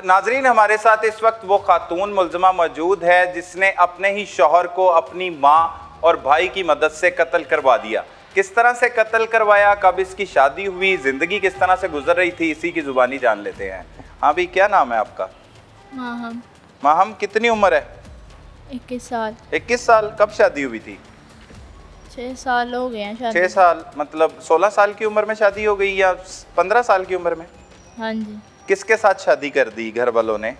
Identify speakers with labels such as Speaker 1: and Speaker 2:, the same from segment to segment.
Speaker 1: नाजरीन, हमारे साथ इस वक्त वो खातून मुल्ज़मा मौजूद है जिसने अपने ही शौहर को अपनी माँ और भाई की मदद से कत्ल करवा दिया। किस तरह से कत्ल करवाया, कब इसकी शादी हुई, ज़िंदगी किस तरह से गुजर रही थी, इसी की ज़ुबानी जान लेते हैं। हाँ भाई, क्या नाम है आपका?
Speaker 2: माहम।
Speaker 1: माहम, कितनी उम्र है?
Speaker 2: 21 साल।
Speaker 1: 21 साल। कब शादी हुई थी?
Speaker 2: 6 साल हो गए हैं शादी।
Speaker 1: 6 साल मतलब 16 साल की उम्र में शादी हो गई या 15 साल की उम्र में?
Speaker 2: हाँ जी।
Speaker 1: किसके साथ शादी कर दी घर वालों ने?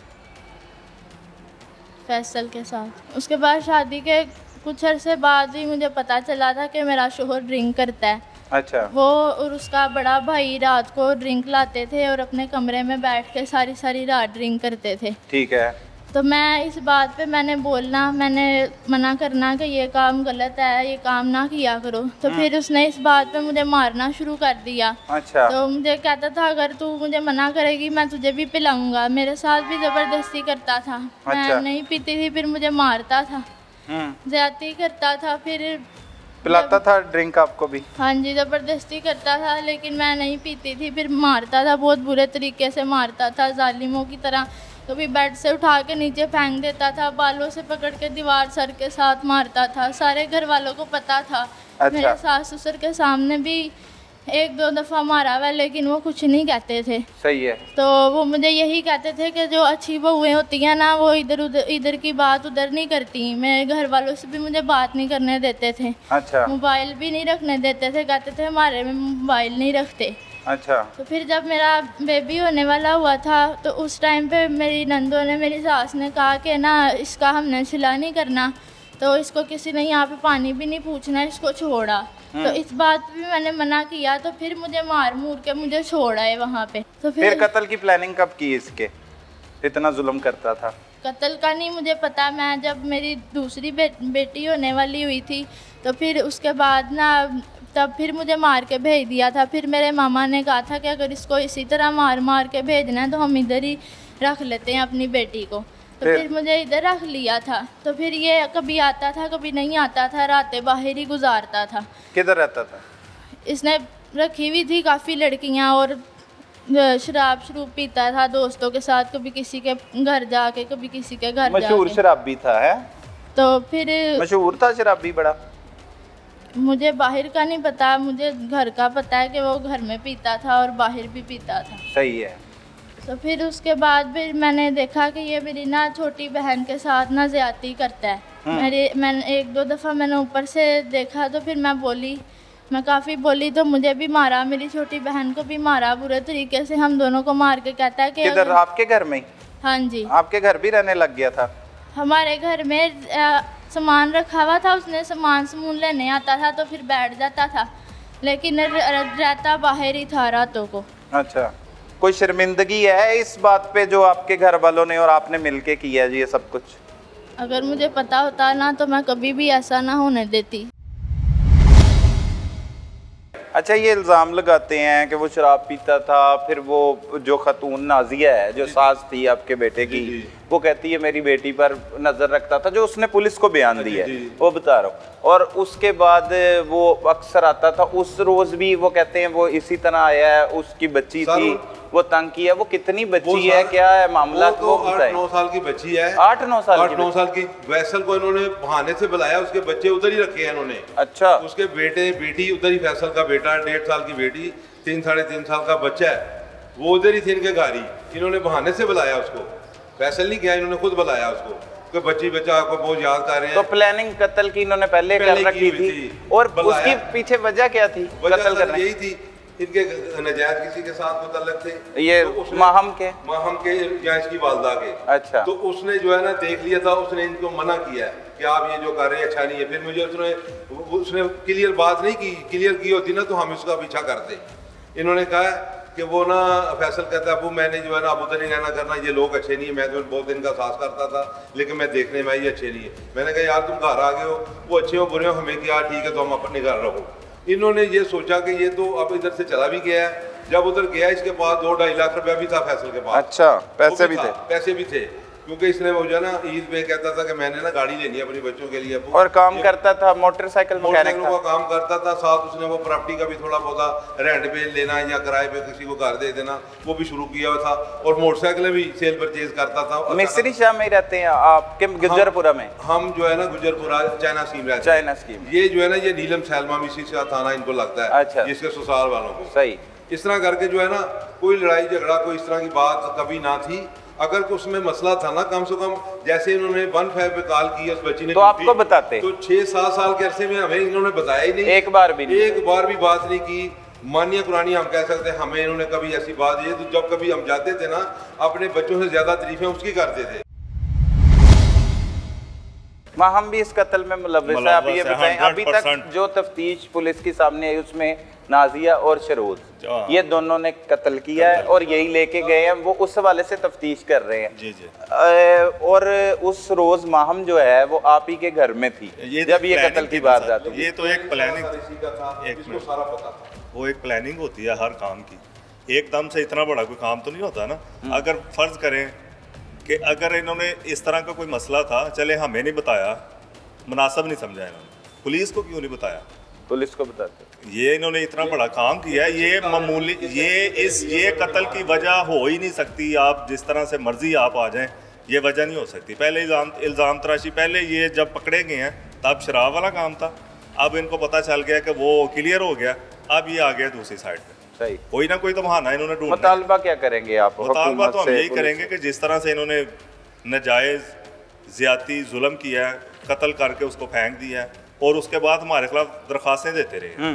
Speaker 2: फैसल के साथ। उसके बाद शादी के कुछ अरसे बाद ही मुझे पता चला था कि मेरा शोहर ड्रिंक करता है।
Speaker 1: अच्छा।
Speaker 2: वो और उसका बड़ा भाई रात को ड्रिंक लाते थे और अपने कमरे में बैठ के सारी सारी रात ड्रिंक करते थे।
Speaker 1: ठीक है।
Speaker 2: तो मैं इस बात पे मैंने मना करना कि ये काम गलत है, ये काम ना किया करो। तो फिर उसने इस बात पे मुझे मारना शुरू कर दिया।
Speaker 1: अच्छा।
Speaker 2: तो मुझे कहता था अगर तू मुझे मना करेगी मैं तुझे भी पिलाऊंगा। मेरे साथ भी ज़बरदस्ती करता था।
Speaker 1: अच्छा।
Speaker 2: मैं नहीं पीती थी, फिर मुझे मारता था, ज्यादती करता था, फिर
Speaker 1: पिलाता था ड्रिंक आपको भी?
Speaker 2: हाँ जी, ज़बरदस्ती करता था, लेकिन मैं नहीं पीती थी। फिर मारता था, बहुत बुरे तरीके से मारता था, जालिमों की तरह। कभी बेड से उठा के नीचे फेंक देता था, बालों से पकड़ के दीवार सर के साथ मारता था। सारे घर वालों को पता था।
Speaker 1: अच्छा।
Speaker 2: मेरे सास ससुर के सामने भी 1-2 दफ़ा मारा हुआ, लेकिन वो कुछ नहीं कहते थे।
Speaker 1: सही है। तो
Speaker 2: वो मुझे यही कहते थे कि जो अच्छी बहुएँ होती हैं ना, वो इधर की बात उधर नहीं करती। मेरे घर वालों से भी मुझे बात नहीं करने देते थे।
Speaker 1: अच्छा।
Speaker 2: मोबाइल भी नहीं रखने देते थे, कहते थे हमारे में मोबाइल नहीं रखते।
Speaker 1: अच्छा।
Speaker 2: तो फिर जब मेरा बेबी होने वाला हुआ था तो उस टाइम पे मेरी नंदों ने, मेरी सास ने कहा कि ना इसका हमने सिला नहीं करना, तो इसको किसी ने यहाँ पे पानी भी नहीं पूछना, इसको छोड़ा। तो इस बात पे भी मैंने मना किया, तो फिर मुझे मार मूर के मुझे छोड़ा है वहाँ पे। तो फिर
Speaker 1: कत्ल की प्लानिंग कब की इसके? इतना जुल्म करता था।
Speaker 2: कत्ल का नहीं मुझे पता। मैं जब मेरी दूसरी बेटी होने वाली हुई थी तो फिर उसके बाद ना, तब फिर मुझे मार के भेज दिया था। फिर मेरे मामा ने कहा था कि अगर इसको इसी तरह मार मार के भेजना है तो हम इधर ही रख लेते हैं अपनी बेटी को। तो फिर मुझे इधर रख लिया था। तो फिर ये कभी आता था कभी नहीं आता था, रातें बाहर ही गुजारता था।
Speaker 1: किधर रहता था?
Speaker 2: इसने रखी हुई थी काफ़ी लड़कियां और शराब शरूब पीता था दोस्तों के साथ, कभी किसी के घर जाके कभी किसी के घर जाके।
Speaker 1: मशहूर शराबी था है?
Speaker 2: तो फिर
Speaker 1: मशहूर था शराबी बड़ा?
Speaker 2: मुझे बाहर का नहीं पता, मुझे घर का पता है कि वो घर में पीता था और बाहर भी पीता था।
Speaker 1: सही है।
Speaker 2: तो फिर उसके बाद फिर मैंने देखा कि ये मेरी ना छोटी बहन के साथ ना ज़्यादती करता है। मैंने 1-2 दफ़ा मैंने ऊपर से देखा, तो फिर मैं काफ़ी बोली, तो मुझे भी मारा, मेरी छोटी बहन को भी मारा बुरे तरीके से। हम दोनों को मार के कहता है कि
Speaker 1: किधर? आपके घर में?
Speaker 2: हाँ जी।
Speaker 1: आपके घर भी रहने लग गया था?
Speaker 2: हमारे घर में सामान रखा हुआ था, उसने सामान लेने आता था तो फिर बैठ जाता था, लेकिन रहता बाहर ही था रातों को।
Speaker 1: अच्छा। कोई शर्मिंदगी है इस बात पे जो आपके घर वालों ने और आपने मिलके किया जी ये सब कुछ?
Speaker 2: अगर मुझे पता होता ना तो मैं कभी भी ऐसा ना होने देती।
Speaker 1: अच्छा, ये इल्ज़ाम लगाते हैं कि वो शराब पीता था, फिर वो जो खातून नाजिया है जो सास थी आपके बेटे की, वो कहती है मेरी बेटी पर नज़र रखता था, जो उसने पुलिस को बयान दिया है वो बता रहा हूँ। और उसके बाद वो अक्सर आता था, उस रोज़ भी वो कहते हैं वो इसी तरह आया है, उसकी बच्ची थी, वो तंग किया। वो कितनी बच्ची है, क्या है मामला? वो
Speaker 3: 8-9 साल की बच्ची है।
Speaker 1: 8-9 साल की?
Speaker 3: फैसल को इन्होंने बहाने से बुलाया, उसके बच्चे उधर ही रखे हैं इन्होंने।
Speaker 1: अच्छा।
Speaker 3: उसके बेटी उधर ही, फैसल का बेटा 1.5 साल की बेटी, 3-3.5 साल का बच्चा है, वो उधर ही थे इनके घर ही। इन्होंने बहाने से बुलाया उसको, फैसल नहीं किया, इन्होंने खुद बुलाया उसको कि बच्चा आपको बहुत याद कर रहे हैं।
Speaker 1: तो प्लानिंग कत्ल की इन्होंने पहले कर रखी थी। और उसकी पीछे वजह क्या थी कत्ल करने?
Speaker 3: यही थी, इनके नजायज किसी के साथ मुतल्लक थे,
Speaker 1: ये
Speaker 3: तो
Speaker 1: माहम के
Speaker 3: या इसकी वालदा के।
Speaker 1: अच्छा।
Speaker 3: तो उसने जो है ना देख लिया था, उसने इनको मना किया कि आप ये जो कर रहे हैं अच्छा नहीं है। फिर मुझे उसने क्लियर बात नहीं की, क्लियर की होती ना तो हम इसका पीछा करते। इन्होंने कहा कि वो ना फैसल कहता है अबू मैंने जो है ना अब उधर नहीं रहना करना, ये लोग अच्छे नहीं है, मैं तो बहुत दिन का सास करता था लेकिन मैं देखने में ये अच्छे नहीं है। मैंने कहा यार तुम घर आ गए हो, वो अच्छे हो बुरे हो हमें क्या, ठीक है तो हम अपने घर रहो। इन्होंने ये सोचा कि ये तो अब इधर से चला भी गया है। जब उधर गया इसके पास 2-2.5 लाख रुपया भी था फैसल के पास।
Speaker 1: अच्छा, पैसे भी थे?
Speaker 3: पैसे भी थे। क्योंकि इसने वो जो है ना ईद पे कहता था कि मैंने ना गाड़ी लेनी है अपने बच्चों के लिए,
Speaker 1: और काम करता था, मोटरसाइकिल मैकेनिक
Speaker 3: का काम करता था, साथ उसने वो प्रॉपर्टी का भी थोड़ा बहुत रेंट पे लेना या किराए पे किसी को घर दे देना वो भी शुरू किया हुआ था, और मोटरसाइकिल भी सेल परचेज करता था।
Speaker 1: मिस्री शाह में रहते हैं आपके गुजरपुरा में?
Speaker 3: हम जो है ना गुजरपुरा चाइना स्कीम रहते हैं।
Speaker 1: चाइना स्कीम,
Speaker 3: ये जो है ना ये नीलम सैलमा मिस्री शाह थाना इनको लगता है।
Speaker 1: अच्छा।
Speaker 3: जिसके ससुराल वालों को
Speaker 1: सही।
Speaker 3: इस तरह करके जो है ना कोई लड़ाई झगड़ा कोई इस तरह की बात कभी ना थी। अगर उसमें मसला था ना, कम से कम जैसे इन्होंने 15 पे कॉल की उस बच्ची ने,
Speaker 1: तो आपको बताते
Speaker 3: तो 6-7 साल के अरसे में हमें इन्होंने बताया ही नहीं,
Speaker 1: एक बार भी
Speaker 3: बात नहीं की। मानिया कुरानी हम कह सकते हैं, हमें इन्होंने कभी ऐसी बात, ये तो जब कभी हम जाते थे ना अपने बच्चों से ज्यादा तारीफें उसकी करते थे।
Speaker 1: हम भी इस कत्ल में मुलव्विस है। आप ये बताएं, अभी तक जो तफ्तीश पुलिस के सामने आई उसमें नाजिया और शरोज ये दोनों ने कत्ल किया है और यही लेके गए हैं, वो उस हवाले से तफ्तीश कर रहे हैं।
Speaker 4: जी जी।
Speaker 1: और उस रोज माहम जो है वो आप ही के घर में थी जब ये कत्ल की बात जाती है।
Speaker 4: ये तो एक प्लानिंग,
Speaker 3: सारा पता था,
Speaker 4: वो एक प्लानिंग होती है हर काम की, एकदम से इतना बड़ा कोई काम तो नहीं होता ना। अगर फर्ज करें कि अगर इन्होंने इस तरह का कोई मसला था, चले हमें नहीं बताया, मुनासिब नहीं समझा इन्होंने, पुलिस को क्यों नहीं बताया?
Speaker 1: पुलिस को बताते
Speaker 4: ये इन्होंने इतना बड़ा काम किया है, ये मामूली, ये कत्ल की वजह हो ही नहीं सकती। आप जिस तरह से मर्जी आप आ जाएं, ये वजह नहीं हो सकती। पहले इल्ज़ाम तराशी, पहले ये जब पकड़े गए हैं तब शराब वाला काम था, अब इनको पता चल गया कि वो क्लियर हो गया, अब ये आ गया दूसरी साइड पे।
Speaker 1: सही।
Speaker 4: कोई ना कोई तो बहाना इन्होंने ढूंढा।
Speaker 1: मुतालबा क्या करेंगे आप?
Speaker 4: मुतालबा तो हम यही करेंगे कि जिस तरह से इन्होंने नाजायज़ ज़्यादती जुल्म किया है, कत्ल करके उसको फेंक दिया है, और उसके बाद हमारे खिलाफ दरख्वास्तें देते रहे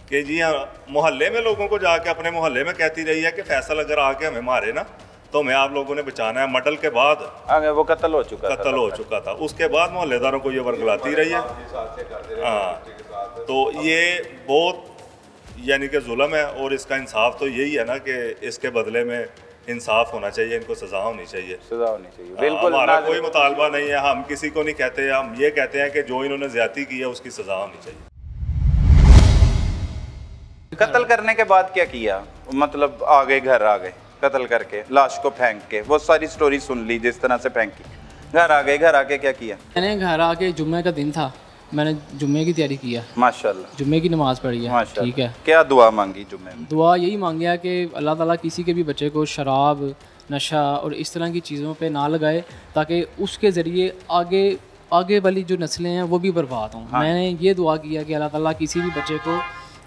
Speaker 4: कि जी हाँ, मोहल्ले में लोगों को जाके अपने मोहल्ले में कहती रही है कि फैसल अगर आके हमें मारे ना तो हमें आप लोगों ने बचाना है। मडल के बाद
Speaker 1: वो कत्ल हो चुका
Speaker 4: था, उसके बाद मोहल्लेदारों को ये वर्गलाती रही है। हाँ, तो ये बहुत यानी कि जुल्म है, और इसका इंसाफ तो यही है ना कि इसके बदले में इंसाफ होना चाहिए, इनको सजा होनी चाहिए। बिल्कुल, हमारा कोई मुतालबा नहीं है, हम किसी को नहीं कहते, हम ये कहते हैं कि जो इन्होंने ज्यादती की है उसकी सजा होनी चाहिए।
Speaker 1: कत्ल करने के बाद क्या किया? मतलब आ गए, घर आ गए, कत्ल करके लाश को फेंक के, वो सारी स्टोरी सुन ली जिस तरह से फेंकी, घर आ गए, घर आके क्या किया?
Speaker 5: मैंने घर आके, जुम्मे का दिन था, मैंने जुम्मे की तैयारी किया,
Speaker 1: माशाल्लाह,
Speaker 5: जुम्मे की नमाज़ पढ़ी है, ठीक है।
Speaker 1: क्या दुआ मांगी जुम्मे में?
Speaker 5: दुआ यही मांगी है कि अल्लाह ताला किसी के भी बच्चे को शराब, नशा और इस तरह की चीज़ों पे ना लगाए, ताकि उसके ज़रिए आगे वाली जो नस्लें हैं वो भी बर्बाद हों। हाँ। मैंने ये दुआ किया कि अल्लाह ताला किसी भी बच्चे को,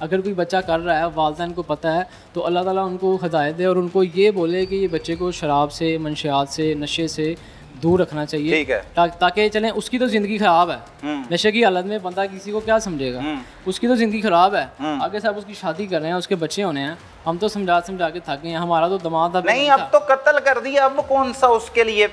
Speaker 5: अगर कोई बच्चा कर रहा है, वालिदैन को पता है, तो अल्लाह ताला उनको हिदायत दे और उनको ये बोले कि ये बच्चे को शराब से, मंशियात से, नशे से दूर रखना चाहिए,
Speaker 1: ठीक है,
Speaker 5: ताकि चलें। उसकी तो ज़िंदगी ख़राब है, नशे की हालत में बंदा किसी को क्या समझेगा, उसकी तो ज़िंदगी ख़राब है। आगे साहब उसकी शादी कर रहे हैं, उसके बच्चे होने हैं, हम तो समझा के थके हैं। हमारा तो दिमाग
Speaker 1: नहीं, अब तो कत्ल कर दिया, अब कौन सा उसके लिए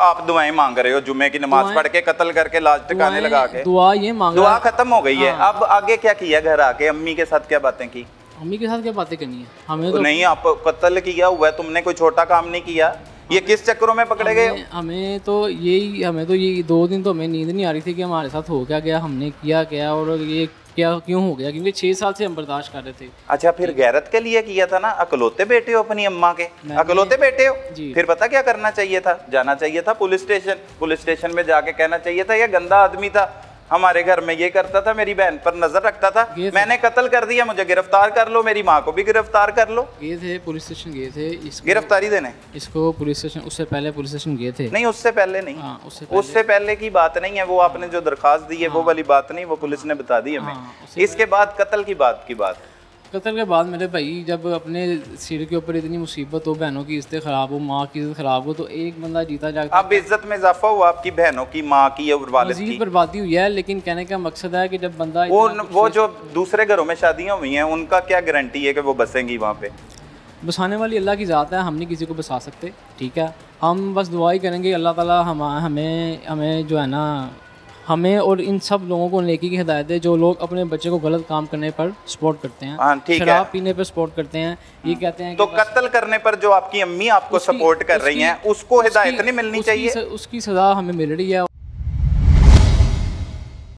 Speaker 1: आप दुआएं मांग रहे हो? जुम्मे की नमाज पढ़ के कत्ल करके लाश टिकाने लगा के
Speaker 5: दुआ ये मांग,
Speaker 1: दुआ खत्म हो गई है। अब आगे क्या किया? घर आके अम्मी के साथ क्या बातें की?
Speaker 5: अम्मी के साथ क्या बातें करनी है हमें? तो
Speaker 1: नहीं, आप कत्ल किया हुआ है, तुमने कोई छोटा काम नहीं किया, ये किस चक्करों में पकड़े गए? हमें तो ये 2 दिन तो हमें नींद नहीं आ रही थी कि हमारे साथ हो क्या गया, हमने किया क्या और ये क्या क्यों हो गया, क्योंकि 6 साल से हम बर्दाश्त कर रहे थे। अच्छा, फिर गैरत के लिए किया था ना? अकलौते बेटे हो अपनी अम्मा के, अकलौते बेटे हो, फिर पता क्या करना चाहिए था? जाना चाहिए था पुलिस स्टेशन में जाके कहना चाहिए था ये गंदा आदमी था, हमारे घर में ये करता था, मेरी बहन पर नजर रखता था, मैंने कत्ल कर दिया, मुझे गिरफ्तार कर लो, मेरी माँ को भी गिरफ्तार कर लो।
Speaker 5: गए थे पुलिस स्टेशन, गए थे
Speaker 1: गिरफ्तारी देने इसको
Speaker 5: पुलिस स्टेशन। उससे पहले पुलिस स्टेशन गए थे?
Speaker 1: नहीं, उससे पहले नहीं।
Speaker 5: हाँ,
Speaker 1: उससे पहले की बात नहीं है, वो आपने जो दरखास्त दी है वो वाली बात नहीं, वो पुलिस ने बता दी हमें। इसके बाद कत्ल की बात
Speaker 5: कत्ल के बाद मेरे भाई, जब अपने सिर के ऊपर इतनी मुसीबत हो, बहनों की इज्जत खराब हो, माँ की इज्जत खराब हो, तो एक बंदा जीता जागता,
Speaker 1: अब इज्जत में इजाफा हुआ आपकी बहनों की, माँ की और वालिद की
Speaker 5: बर्बादी हुई है। लेकिन कहने का मकसद है कि जब बंदा
Speaker 1: वो जो दूसरे घरों में शादियाँ हुई हैं, उनका क्या गारंटी है कि वो बसेंगी वहाँ पे?
Speaker 5: बसाने वाली अल्लाह की ज़ात है, हम नहीं किसी को बसा सकते, ठीक है। हम बस दुआ ही करेंगे अल्लाह ताला हमें जो है ना, हमें और इन सब लोगों को नेकी की हिदायत है जो लोग अपने बच्चे को गलत काम करने पर सपोर्ट करते हैं, शराब पीने पर सपोर्ट करते हैं, ये कहते हैं।
Speaker 1: तो कत्ल करने पर जो आपकी अम्मी आपको सपोर्ट कर रही हैं, उसको हिदायत नहीं मिलनी चाहिए?
Speaker 5: उसकी सज़ा हमें मिल रही है।